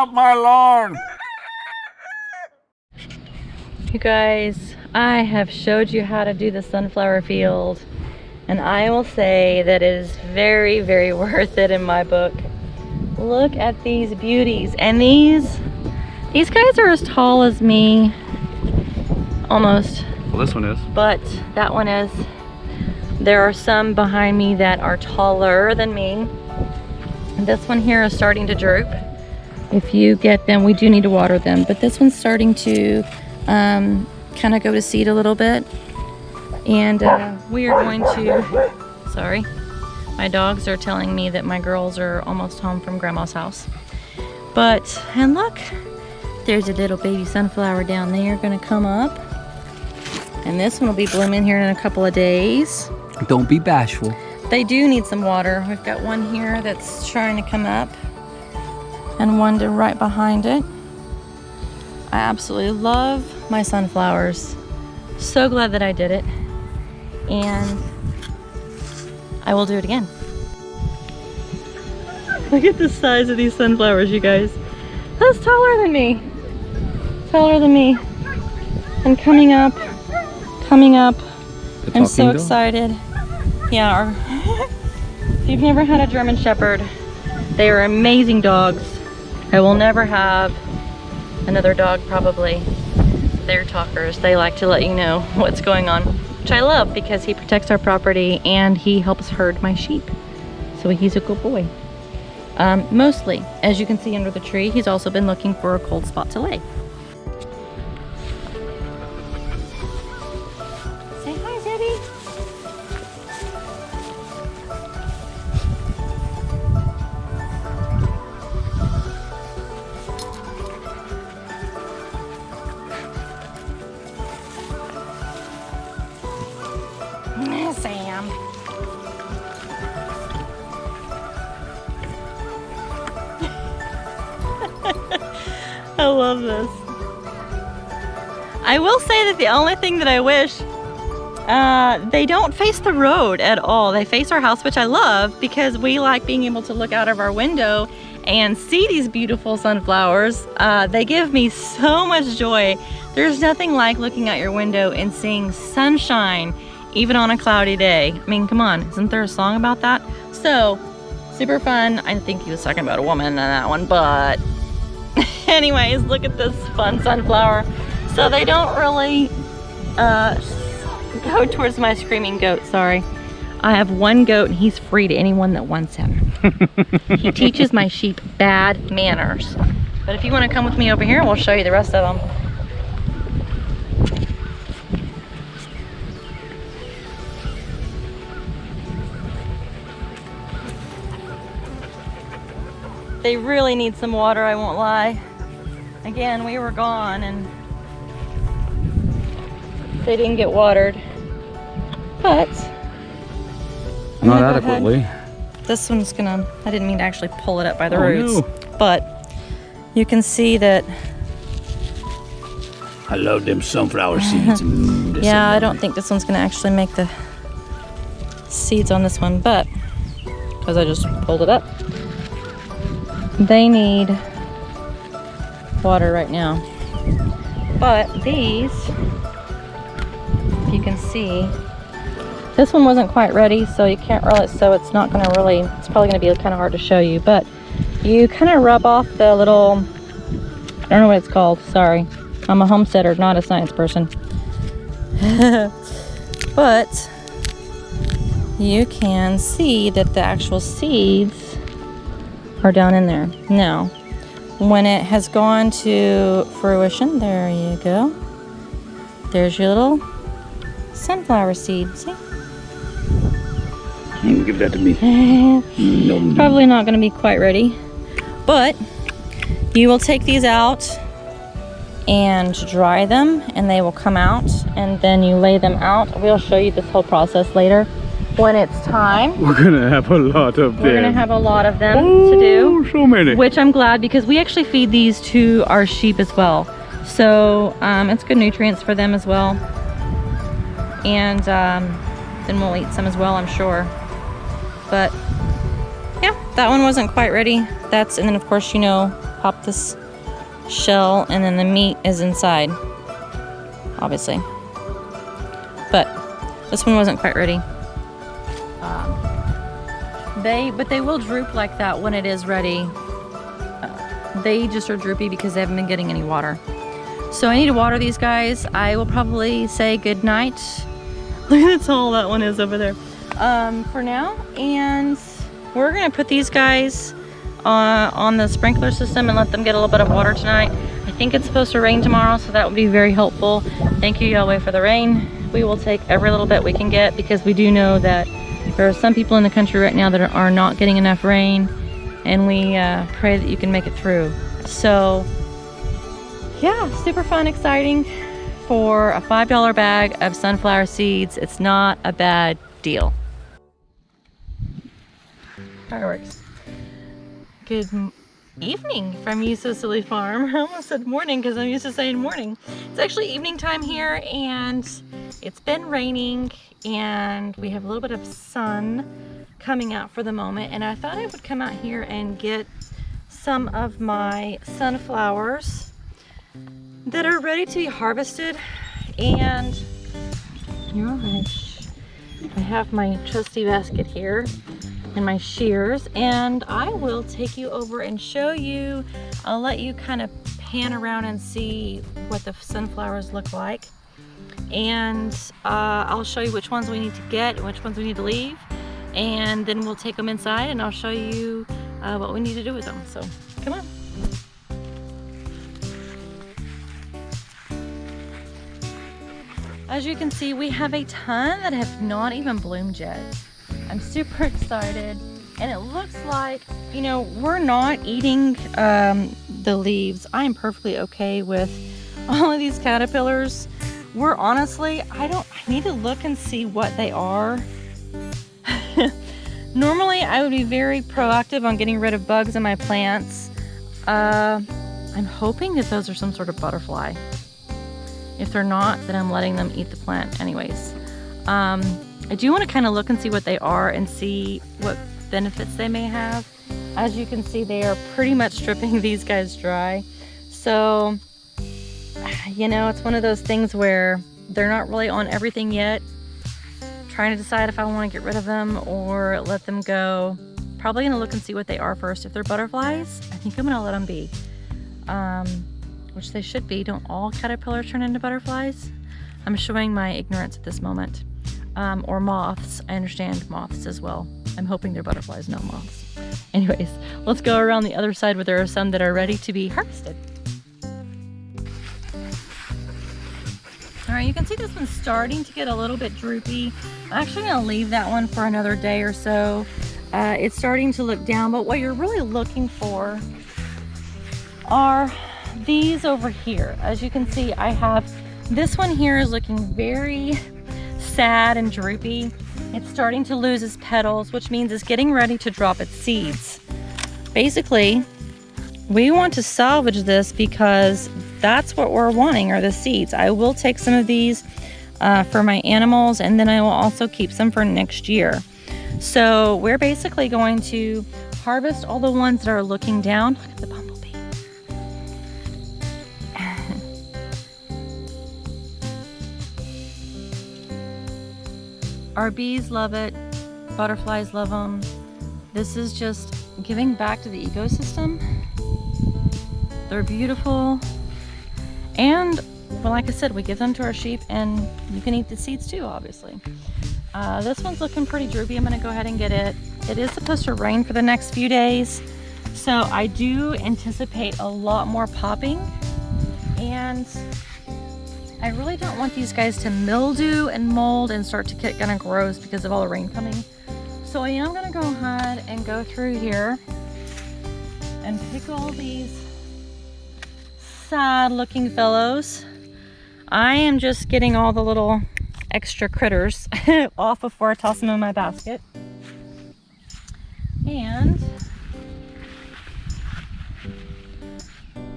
off my lawn! You guys, I have showed you how to do the sunflower field, and I will say that it is very, very worth it in my book. Look at these beauties, and these guys are as tall as me, almost. Well, this one is. But that one is. There are some behind me that are taller than me. And this one here is starting to droop. If you get them, we do need to water them, but this one's starting to kind of go to seed a little bit. And we are going to, sorry, my dogs are telling me that my girls are almost home from grandma's house. But, and look, there's a little baby sunflower down there gonna come up. And this one will be blooming here in a couple of days. Don't be bashful. They do need some water. We've got one here that's trying to come up and one right behind it. I absolutely love my sunflowers. So glad that I did it. And I will do it again. Look at the size of these sunflowers, you guys. That's taller than me. Taller than me. And coming up. I'm so excited. Yeah, if you've never had a German Shepherd, they are amazing dogs. I will never have another dog probably. They're talkers. They like to let you know what's going on, which I love because he protects our property and he helps herd my sheep. So he's a good boy. Mostly, as you can see under the tree, he's also been looking for a cold spot to lay. Say hi, Zebby. Sam. I love this. I will say that the only thing that I wish, they don't face the road at all. They face our house, which I love because we like being able to look out of our window and see these beautiful sunflowers. They give me so much joy. There's nothing like looking out your window and seeing sunshine, even on a cloudy day. I mean, come on, isn't there a song about that? So, super fun. I think he was talking about a woman in that one, but anyways, look at this fun sunflower. So they don't really go towards my screaming goat, sorry. I have one goat and he's free to anyone that wants him. He teaches my sheep bad manners. But if you want to come with me over here, we'll show you the rest of them. They really need some water, I won't lie. Again, we were gone and they didn't get watered. But not adequately. This one's gonna, I didn't mean to actually pull it up by the roots. No. But you can see that. I love them sunflower seeds. Yeah, I don't think this one's gonna actually make the seeds on this one, but because I just pulled it up. They need water right now. But these, if you can see, this one wasn't quite ready, so you can't really, so it's not gonna really, it's probably gonna be kind of hard to show you, but you kind of rub off the little, I don't know what it's called, sorry. I'm a homesteader, not a science person. But you can see that the actual seeds are down in there. Now, when it has gone to fruition, there you go. There's your little sunflower seed, see? Give that to me. Probably not going to be quite ready, but you will take these out and dry them and they will come out, and then you lay them out. We'll show you this whole process later when it's time. We're gonna have a lot of them. We're gonna have a lot of them to do. So many. Which I'm glad, because we actually feed these to our sheep as well. So it's good nutrients for them as well. And then we'll eat some as well, I'm sure. But yeah, that one wasn't quite ready. And then of course, you know, pop this shell and then the meat is inside, obviously. But this one wasn't quite ready. But they will droop like that when it is ready. They just are droopy because they haven't been getting any water. So I need to water these guys. I will probably say good night. Look at how tall that one is over there. For now, and we're gonna put these guys on the sprinkler system and let them get a little bit of water tonight. I think it's supposed to rain tomorrow, so that would be very helpful. Thank you, Yahweh, for the rain. We will take every little bit we can get because we do know that there are some people in the country right now that are not getting enough rain, and we pray that you can make it through. So yeah, super fun, exciting. For a $5 bag of sunflower seeds, it's not a bad deal. Fireworks. Good evening from Ewesosilly Farm. I almost said morning because I'm used to saying morning. It's actually evening time here, and it's been raining, and we have a little bit of sun coming out for the moment, and I thought I would come out here and get some of my sunflowers that are ready to be harvested. And you're right, I have my trusty basket here and my shears, and I will take you over and show you. I'll let you kind of pan around and see what the sunflowers look like, and I'll show you which ones we need to get and which ones we need to leave, and then we'll take them inside and I'll show you what we need to do with them. So come on. As you can see, we have a ton that have not even bloomed yet. I'm super excited, and it looks like, you know, we're not eating the leaves. I am perfectly okay with all of these caterpillars. We're honestly, I need to look and see what they are. Normally, I would be very proactive on getting rid of bugs in my plants. I'm hoping that those are some sort of butterfly. If they're not, then I'm letting them eat the plant anyways. I do want to kind of look and see what they are and see what benefits they may have. As you can see, they are pretty much stripping these guys dry. So, you know, it's one of those things where they're not really on everything yet. Trying to decide if I want to get rid of them or let them go. Probably gonna look and see what they are first. If they're butterflies, I think I'm gonna let them be. Which they should be. Don't all caterpillars turn into butterflies? I'm showing my ignorance at this moment. Or moths. I understand moths as well. I'm hoping they're butterflies, no moths. Anyways, let's go around the other side where there are some that are ready to be harvested. All right, you can see this one's starting to get a little bit droopy. I'm actually gonna leave that one for another day or so. It's starting to look down, but what you're really looking for are these over here. As you can see, I have this one here is looking very sad and droopy. It's starting to lose its petals, which means it's getting ready to drop its seeds. Basically, we want to salvage this because that's what we're wanting, are the seeds. I will take some of these for my animals, and then I will also keep some for next year. So we're basically going to harvest all the ones that are looking down. Look at the bumblebee. Our bees love it, butterflies love them. This is just giving back to the ecosystem. They're beautiful. And, well, like I said, we give them to our sheep, and you can eat the seeds too, obviously. This one's looking pretty droopy. I'm gonna go ahead and get it. It is supposed to rain for the next few days, so I do anticipate a lot more popping, and I really don't want these guys to mildew and mold and start to get kind of gross because of all the rain coming. So I am gonna go ahead and go through here and pick all these sad looking fellows. I am just getting all the little extra critters off before I toss them in my basket. And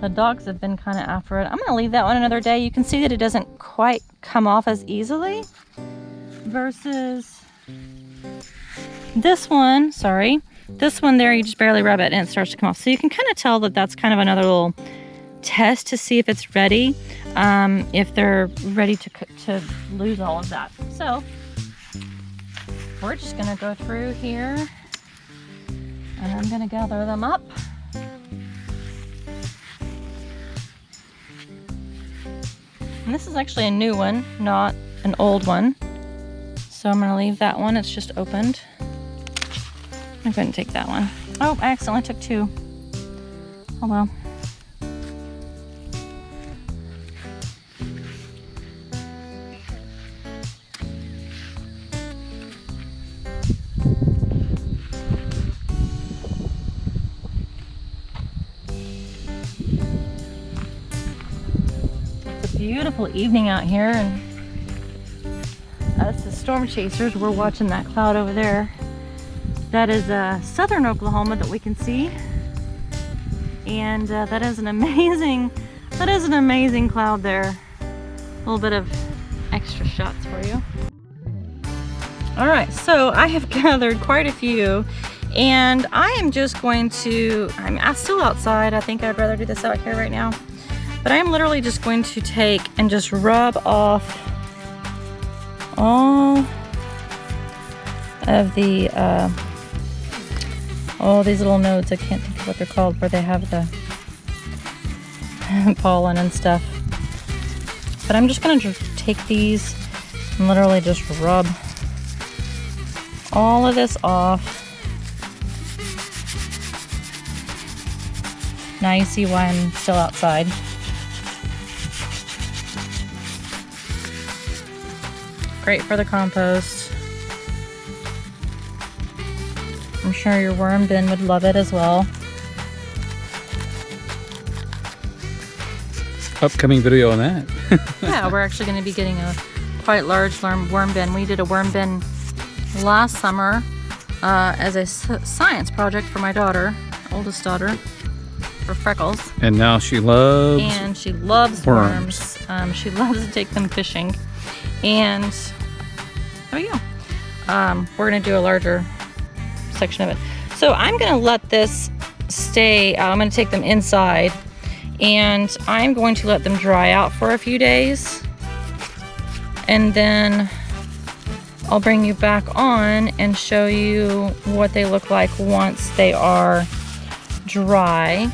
the dogs have been kind of after it. I'm gonna leave that one another day. You can see that it doesn't quite come off as easily versus this one. Sorry, This one there, you just barely rub it and it starts to come off. So you can kind of tell that that's kind of another little test to see if it's ready, if they're ready to lose all of that. So we're just gonna go through here and I'm gonna gather them up. And this is actually a new one, not an old one. So I'm gonna leave that one, it's just opened. I couldn't take that one. Oh, I accidentally took two. Oh well. It's a beautiful evening out here, and us the storm chasers, we're watching that cloud over there. That is southern Oklahoma that we can see, and that is an amazing cloud there. A little bit of extra shots for you. All right, so I have gathered quite a few, and I am just going to, I'm still outside. I think I'd rather do this out here right now, but I'm literally just going to take and just rub off all of the all these little nodes. I can't think of what they're called, where they have the pollen and stuff. But I'm just gonna take these and literally just rub all of this off. Now you see why I'm still outside. Great for the compost. I'm sure your worm bin would love it as well. Upcoming video on that. Yeah, we're actually going to be getting a quite large worm bin. We did a worm bin last summer as a science project for my daughter, oldest daughter, for Freckles. And now she loves worms. She loves to take them fishing. And oh yeah, we're going to do a larger section of it. So I'm going to let this stay. I'm going to take them inside, and I'm going to let them dry out for a few days, and then I'll bring you back on and show you what they look like once they are dry.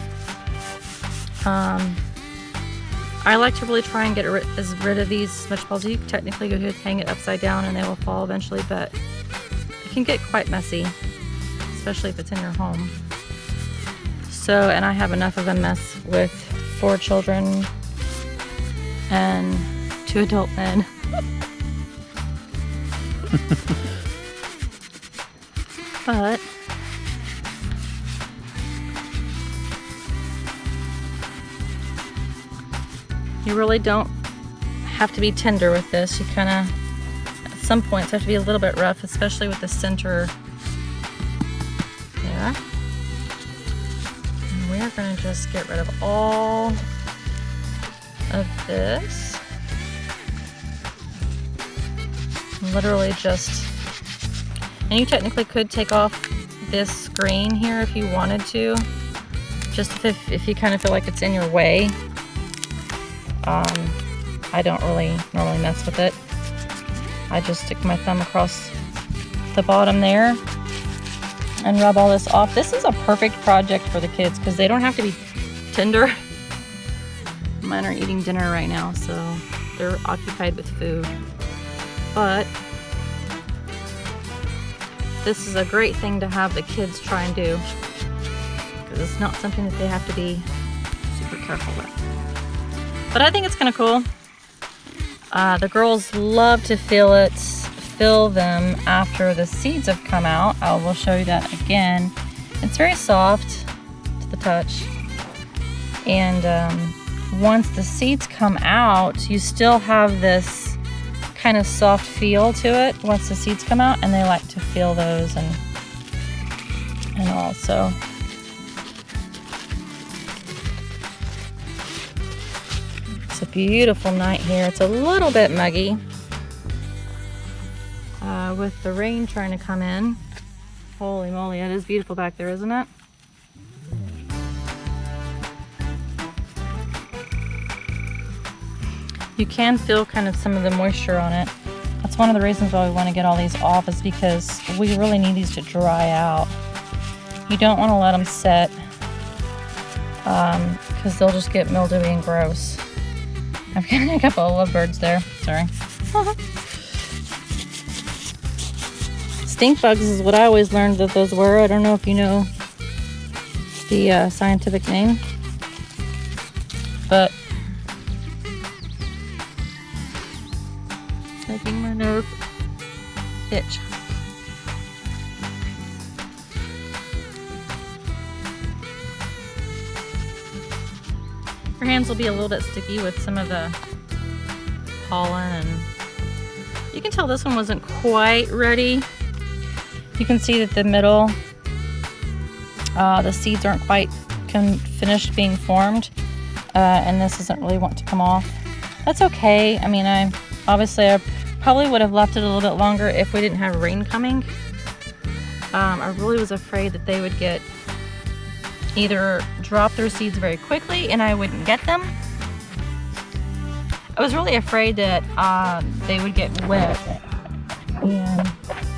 I like to really try and get rid of these as much as possible. You can technically go ahead and hang it upside down and they will fall eventually, but it can get quite messy, especially if it's in your home. So, and I have enough of a mess with 4 children and 2 adult men. But you really don't have to be tender with this. You kind of, at some points, have to be a little bit rough, especially with the center. Yeah. And we are going to just get rid of all of this. Literally just, and you technically could take off this screen here if you wanted to, just if you kind of feel like it's in your way. I don't really normally mess with it. I just stick my thumb across the bottom there and rub all this off. This is a perfect project for the kids because they don't have to be tender. Mine are eating dinner right now, so they're occupied with food. But this is a great thing to have the kids try and do because it's not something that they have to be super careful with. But I think it's kind of cool. The girls love to fill them after the seeds have come out. I will show you that again. It's very soft to the touch. And once the seeds come out, you still have this kind of soft feel to it once the seeds come out, and they like to feel those and all. So it's a beautiful night here. It's a little bit muggy with the rain trying to come in, Holy moly, it is beautiful back there, isn't it? You can feel kind of some of the moisture on it. That's one of the reasons why we want to get all these off, is because we really need these to dry out. You don't want to let them set because they'll just get mildewy and gross. I've got a couple of lovebirds there. Sorry. Stink bugs is what I always learned that those were. I don't know if you know the scientific name, but making my nose itch. Your hands will be a little bit sticky with some of the pollen, and you can tell this one wasn't quite ready. You can see that the middle, the seeds aren't quite finished being formed, and this doesn't really want to come off. That's okay. I mean, I probably would have left it a little bit longer if we didn't have rain coming. I really was afraid that they would get either drop their seeds very quickly and I wouldn't get them. I was really afraid that they would get wet and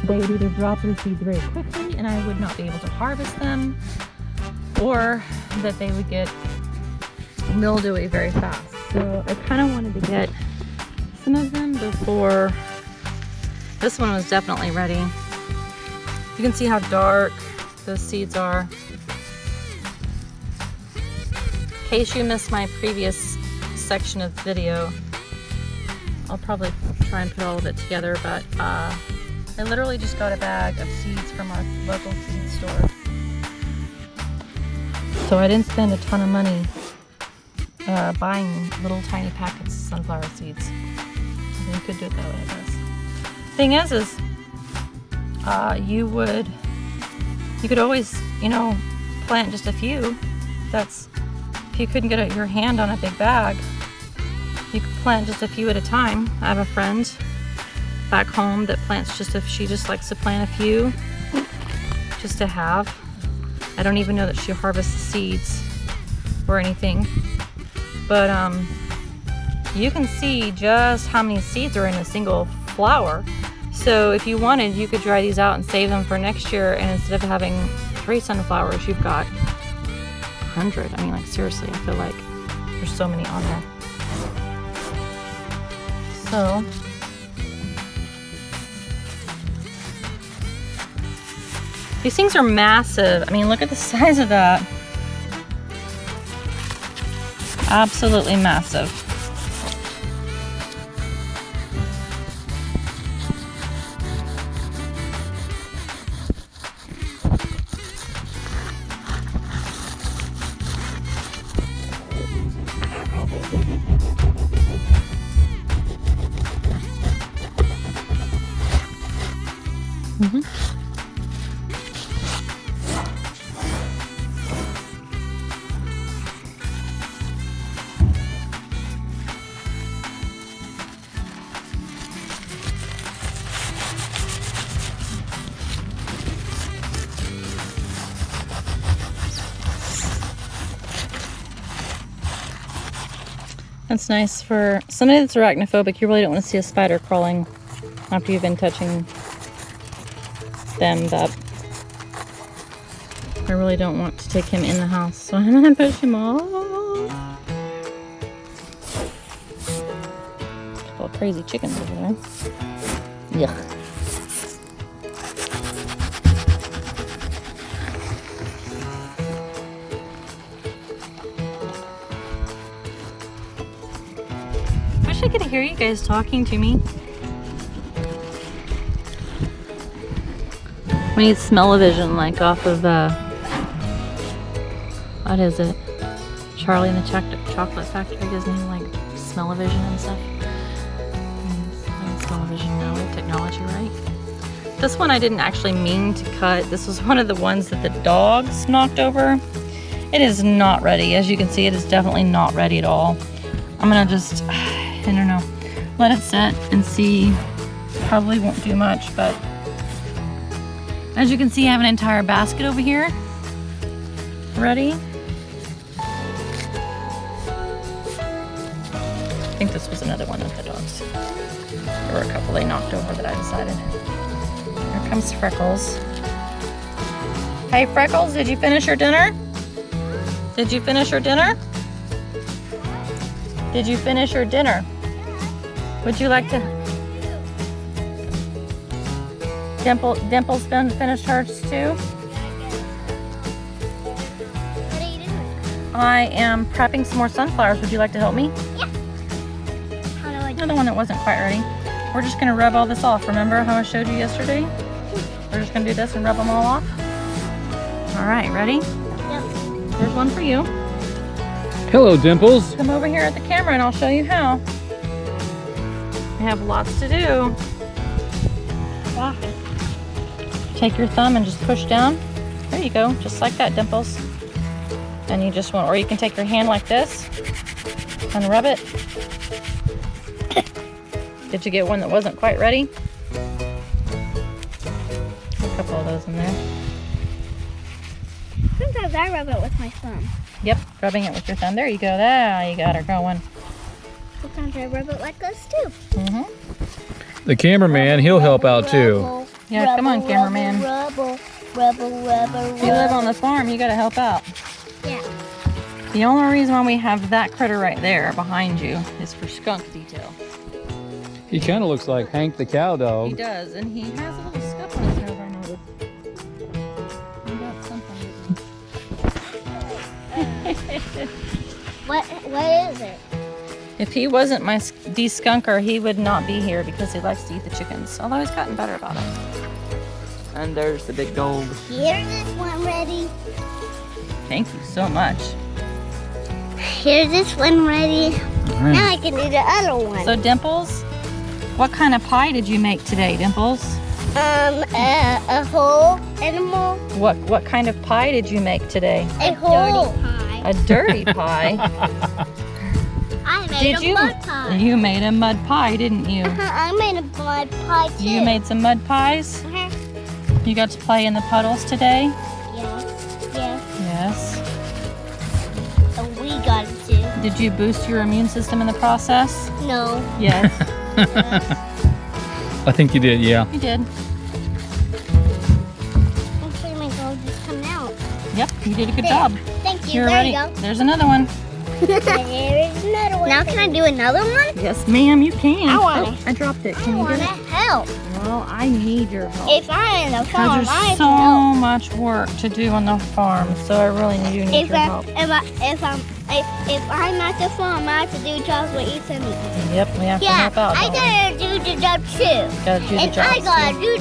they would either drop their seeds very quickly and I would not be able to harvest them, or that they would get mildewy very fast. So I kind of wanted to get some of them before this one was definitely ready. You can see how dark the seeds are. In case you missed my previous section of the video, I'll probably try and put all of it together, but I literally just got a bag of seeds from our local seed store. So I didn't spend a ton of money buying little tiny packets of sunflower seeds. You could do it that way, I guess. Thing is you could always, plant just a few. If you couldn't get your hand on a big bag, you could plant just a few at a time. I have a friend back home that plants she just likes to plant a few just to have. I don't even know that she harvests the seeds or anything, but you can see just how many seeds are in a single flower. So if you wanted, you could dry these out and save them for next year, and instead of having 3 sunflowers, you've got 100. I mean, like, seriously, I feel like there's so many on there. So these things are massive. I mean, look at the size of that. Absolutely massive. That's nice for somebody that's arachnophobic. You really don't want to see a spider crawling after you've been touching them, but I really don't want to take him in the house, so I'm gonna push him off. A couple of crazy chickens over there. Yuck. I could hear you guys talking to me. We need smell-o-vision, like off of what is it? Charlie and the Chocolate Factory, his name, like smell-o-vision and stuff. Smell-o-vision now, we have technology, right? This one I didn't actually mean to cut. This was one of the ones that the dogs knocked over. It is not ready. As you can see, it is definitely not ready at all. I'm gonna just, I don't know, let it set and see. Probably won't do much, but As you can see, I have an entire basket over here. Ready? I think this was another one of the dogs. There were a couple they knocked over that I decided. Here comes Freckles. Hey Freckles, did you finish your dinner? Did you finish your dinner? Did you finish your dinner? Would you like to? Dimple's finished hers too. What are you doing? I am prepping some more sunflowers. Would you like to help me? Yeah. How do I do You're the one that wasn't quite ready. We're just gonna rub all this off. Remember how I showed you yesterday? We're just gonna do this and rub them all off. All right, ready? Yep. There's one for you. Hello, Dimples. Come over here at the camera and I'll show you how. We have lots to do. Wow. Take your thumb and just push down. There you go, just like that, Dimples. And you just want, or you can take your hand like this and rub it. Did you get one that wasn't quite ready? A couple of those in there. Sometimes I rub it with my thumb. Yep, rubbing it with your thumb. There you go. There, you got her going. Sometimes I rub it like this too. Mm-hmm. The cameraman, he'll help out too. Yeah, come on, cameraman. Rubble. If you live on the farm, you gotta help out. Yeah. The only reason why we have that critter right there behind you is for skunk detail. He kind of looks like Hank the cow He dog. does, and he has a little scuff on his nose, I noticed. He got something. What is it? If he wasn't my de-skunker, he would not be here because he likes to eat the chickens. Although he's gotten better about it. And there's the big dog. Here's this one ready. Thank you so much. Here's this one ready. Now I can do the other one. So Dimples, what kind of pie did you make today, Dimples? A whole animal. What kind of pie did you make today? A whole pie. A dirty pie. I made a mud pie. You made a mud pie, didn't you? I made a mud pie too. You made some mud pies? Uh-huh. You got to play in the puddles today? Yes. Yes. Yes. And we got to. Did you boost your immune system in the process? No. Yes. I think you did, yeah. You did. Hopefully my gold just come out. Yep, you did a good There. job. Thank you. You're there ready. you go. There's another one. There is another one. Now can I do another one? Yes, ma'am, you can. I want it. I dropped it. I Can you want get to it? help. Well, I need your help. If I'm in the farm, Because I there's so can help. much work to do on the farm, so I really do need your help. If I'm at the farm, I have to do jobs what you send me to do. Yep, we have to Yeah, help out. I don't we? gotta do the job too. Gotta do the And jobs, I gotta too. do a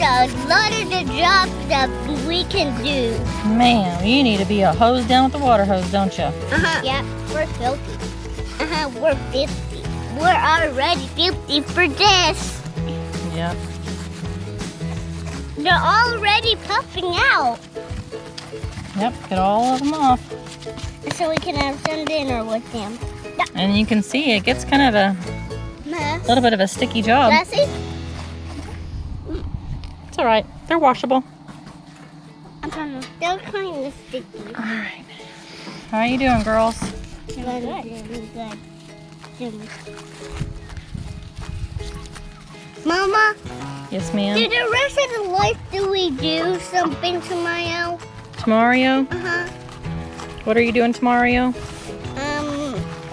lot of the jobs that we can do. Man, you need to be a hose down with the water hose, don't you? Yep, we're filthy. We're 50. We're already 50 for this. Yep. They're already puffing out. Yep, get all of them off. So we can have some dinner with them. And you can see it gets kind of a Mess. little bit of a sticky job. Messy? It's all right. They're washable. I'm trying to. They're kind of sticky. All right. How are you doing, girls? Good. Mama, Yes, ma'am. do the rest of the life do we do something tomorrow? Tomorrow? What are you doing tomorrow?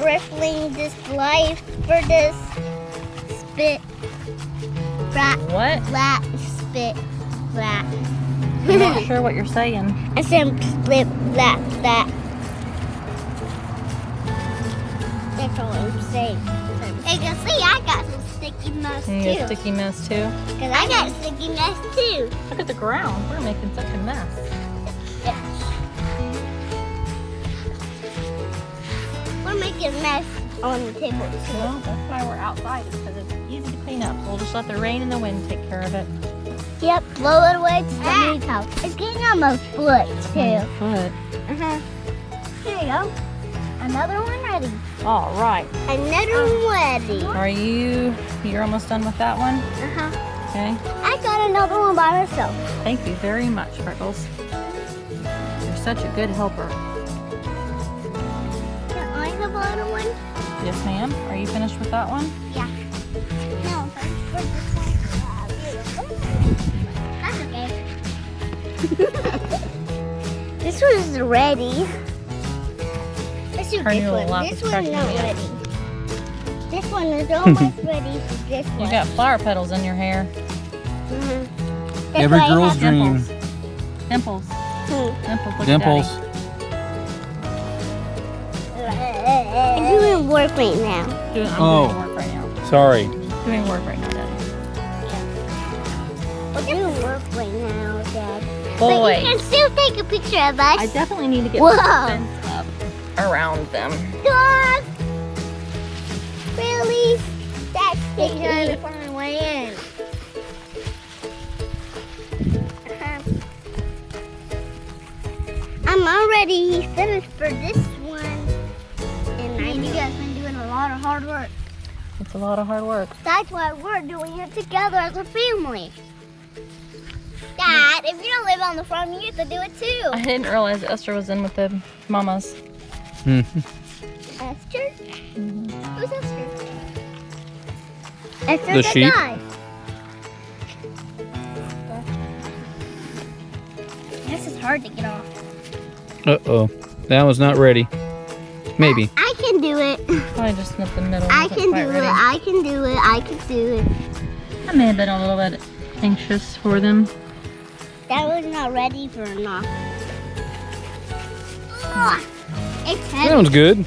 Wrestling this life for this spit, rat, What? flat, spit, flat. I'm not sure what you're saying. I said split, flat, flat. That's all I'm saying. As you can see, I got some sticky mess You got a too. sticky mess too? Because I got sticky mess too. Look at the ground. We're making such a mess. We're making a mess on the table too. Well, that's why we're outside, is because it's easy to clean up. We'll just let the rain and the wind take care of it. Yep, blow it away to the new house. It's getting on my foot too. Good. Here you go. Another one ready. All right. Another one ready. You're almost done with that one? Okay. I got another one by myself. Thank you very much, Freckles. You're such a good helper. Can I have another one? Yes, ma'am. Are you finished with that one? Yeah. No, for this one. That's okay. This one's ready. Let's do Her new this one. lap This is one's cracking not me up. ready. This one is almost ready for this one. You got flower petals in your hair. Mhm. That's Every why I girl's have dream. Dimples. Hmm. Dimples. Look Dimples. At I'm doing work right now. Daddy. I'm Oh. doing work right now. Sorry. Doing work right now, Daddy. We're doing work right now, Dad. But Boy. you can still take a picture of us. I definitely need to get Whoa. the fence up around them. Dog! Really? That's trying to find my way in. I'm already finished for this one. And you guys been doing a lot of hard work. It's a lot of hard work. That's why we're doing it together as a family. Dad, if you don't live on the farm, you have to do it too. I didn't realize Esther was in with the mamas. Esther? Who's Esther? Esther The sheep? guy. This is hard to get off. Uh-oh. That one's not ready. Maybe. I can do it. Probably just in the middle. I wasn't can quite do ready. it. I can do it. I can do it. I may have been a little bit anxious for them. That was not ready for enough. Ugh, it's heavy. Sounds good.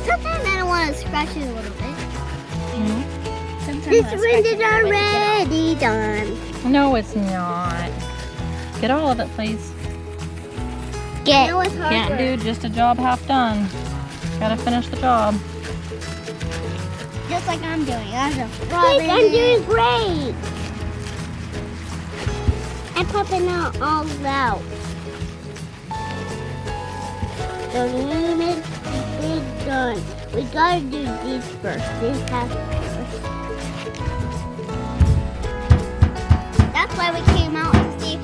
Sometimes I don't want to scratch it a little bit. Sometimes This I wind scratch is it a little bit. already done. No, it's not. Get all of it, please. Get. No, it's hard Can't work. do just a job half done. Gotta finish the job. Just like I'm doing. I'm doing great. I'm popping out all out. The limit is done. We gotta do this first. This has first. That's why we came out to see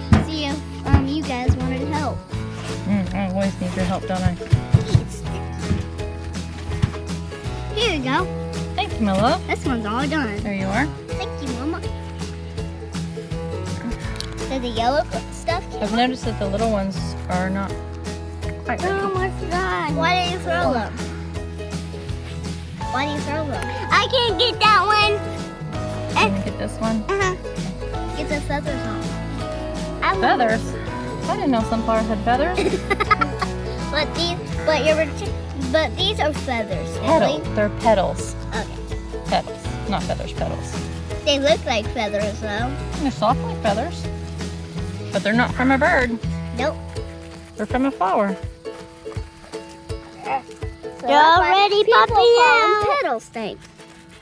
if you guys wanted help. I always need your help, don't I? Here you go. Thank you, my love. This one's all done. There you are. Thank you, Mama. So the yellow stuff came I've noticed that the little ones are not quite ready. almost done. Why did you throw them? Why did you throw them? I can't get that one. Can you get this one? Uh-huh. Get the feathers on. Feathers? I didn't know sunflowers had feathers. but these are feathers. Petals. They're petals. Okay. Petals. Not feathers, petals. They look like feathers though. They're soft like feathers. But they're not from a bird. Nope. They're from a flower. They're already popping out. Petal stink.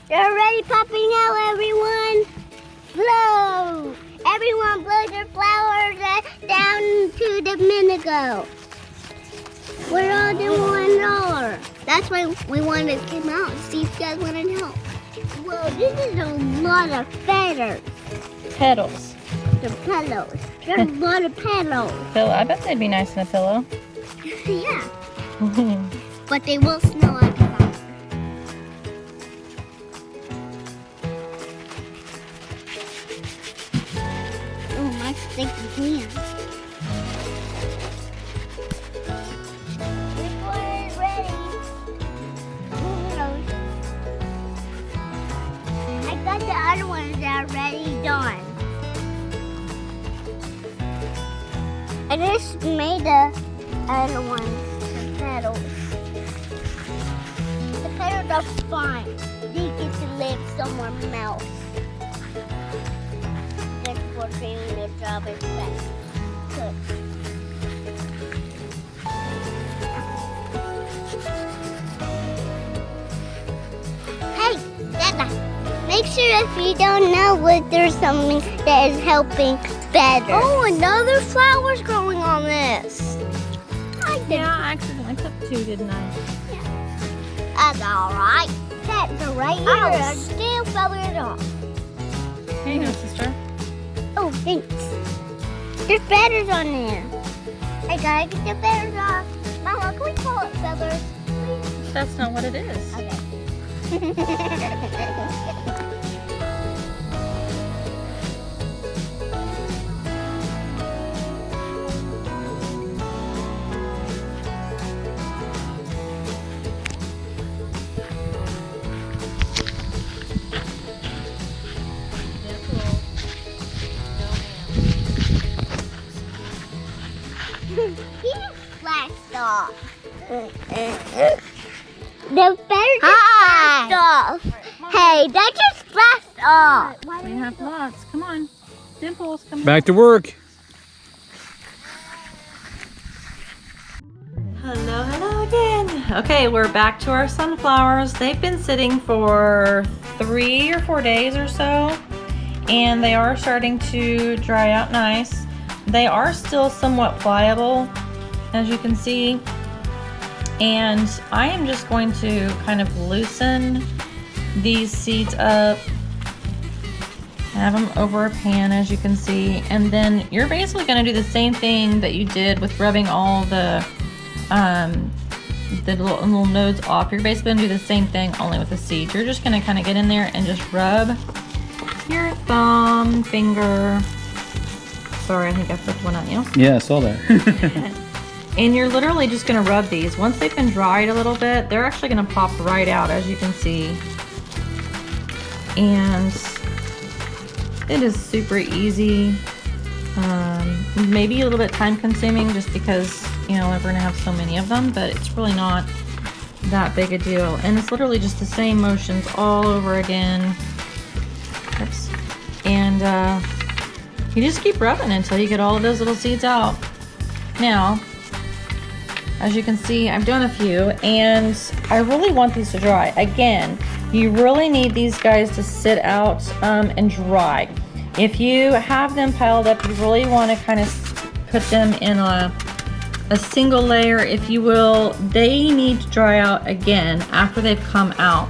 They're already popping out, everyone. Blow. Everyone blow their flowers down to the Minigo. We're all doing $1. That's why we wanted to come out and see if you guys wanted help. Whoa, this is a lot of feathers. Petals. The pillows. There's a lot of pillows. Pillow. I bet they'd be nice in a pillow. Yeah, but they will smell like a flower. Oh, my sticky hands. This one is ready. I got the other ones already done. I just made the other ones, the petals. The petals are fine. They get to live somewhere else. Just for doing their job as best. Good. Hey, Dada. Make sure if you don't know if there's something that is helping better. Oh, another flower's growing on this. Yeah, I accidentally took two, didn't I? That's all right. that the right ear still feathered off. Here you go, sister. Oh, thanks. There's feathers on there. I gotta get the feathers off. Mama, can we call it feathers, please? That's not what it is. Okay. He just flashed off. The feather just flashed off. Hey, that just flashed off. We have lots. Come on. Dimples, come on. Back to work. Hello again. Okay, we're back to our sunflowers. They've been sitting for 3 or 4 days or so, and they are starting to dry out nice. They are still somewhat pliable, as you can see, and I am just going to kind of loosen these seeds up, have them over a pan, as you can see, and then you're basically going to do the same thing that you did with rubbing all the little nodes off. You're basically going to do the same thing, only with the seeds. You're just going to kind of get in there and just rub your thumb, finger. Sorry, I think I flipped one on you. Yeah, I saw that. And you're literally just going to rub these. Once they've been dried a little bit, they're actually going to pop right out, as you can see. And it is super easy. Maybe a little bit time consuming just because, you know, we're going to have so many of them, but it's really not that big a deal. And it's literally just the same motions all over again. Oops. And you just keep rubbing until you get all of those little seeds out. Now, as you can see, I've done a few, and I really want these to dry. Again, you really need these guys to sit out and dry. If you have them piled up, you really want to kind of put them in a single layer, if you will. They need to dry out again after they've come out,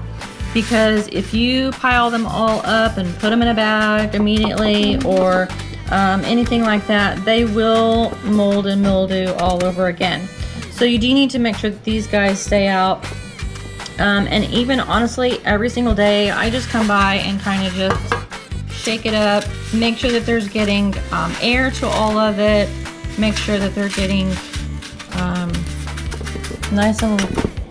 because if you pile them all up and put them in a bag immediately or anything like that, they will mold and mildew all over again. So you do need to make sure that these guys stay out. And even honestly, every single day, I just come by and kind of just shake it up, make sure that there's getting air to all of it, make sure that they're getting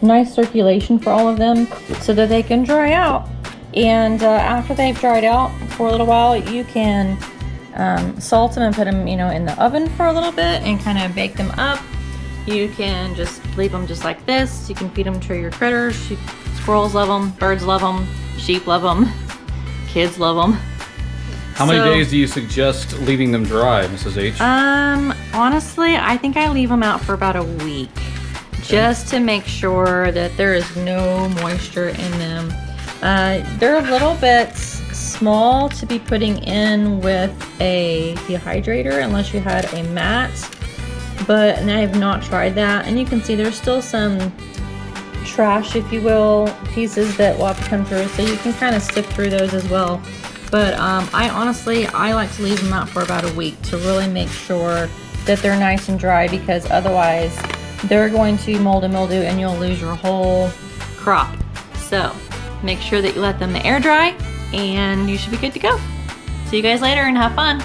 nice circulation for all of them so that they can dry out. And after they've dried out for a little while, you can salt them and put them, you know, in the oven for a little bit and kind of bake them up. You can just leave them just like this. You can feed them to your critters. Squirrels love them, birds love them, sheep love them, kids love them. How many days do you suggest leaving them dry, Mrs. H? Honestly, I think I leave them out for about a week, just to make sure that there is no moisture in them. They're a little bit small to be putting in with a dehydrator unless you had a mat, but I have not tried that. And you can see there's still some trash, if you will, pieces that will have to come through, so you can kind of sift through those as well. But I like to leave them out for about a week to really make sure that they're nice and dry, because otherwise they're going to mold and mildew and you'll lose your whole crop. So make sure that you let them air dry and you should be good to go. See you guys later and have fun.